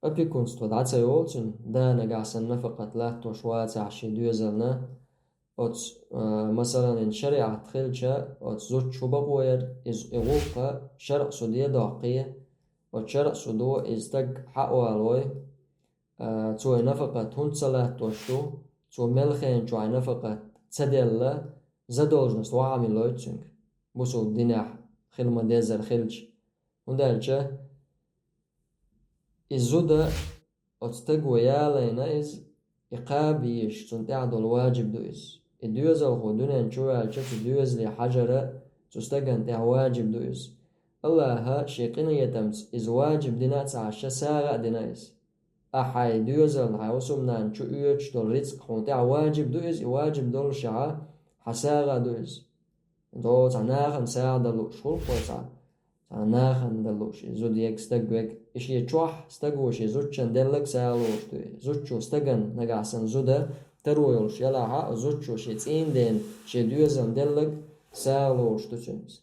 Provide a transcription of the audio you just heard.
أبي كنت ودعت يوتن دا نجاس النفقة لا توشوات عشي دوزلنا مثلا إن شريعة خلشة زوج شبابوير إز إغوقة شرع سودية داقية وشرع سودو إزدق حق والوي تو نفقة هنسلة توشو تو ملخين جو نفقة تدل زدولجنس وعامل لويتسنج بوسو ديناح خلما ديزر خلش وندالجة إزودا أتستقوى يالينا إز إقابيش تنتعدو الواجب دو إز الدوز الخدونا نشوى الشت الدوز لحجرة تستقن تع واجب دو إز الله ها شيقين يتمس إز واجب دينا تعشى ساغة دينا إز أحاي دوز الحيوسم نانشو إيوش دول رزق خونتع واجب دو إز واجب دول شعا حساغة دو إز دو تعناخن ساغة دلو شغل قويسا تعناخن دلوش زود يك استقوك إش يتشوح استقوش زوجشن دلك ساغلوش دو زوجشو استقن نقاسن زودا ترويلش يلا ها زوجشو شيتين دين شي دوزن دلك ساغلوش دو تشمس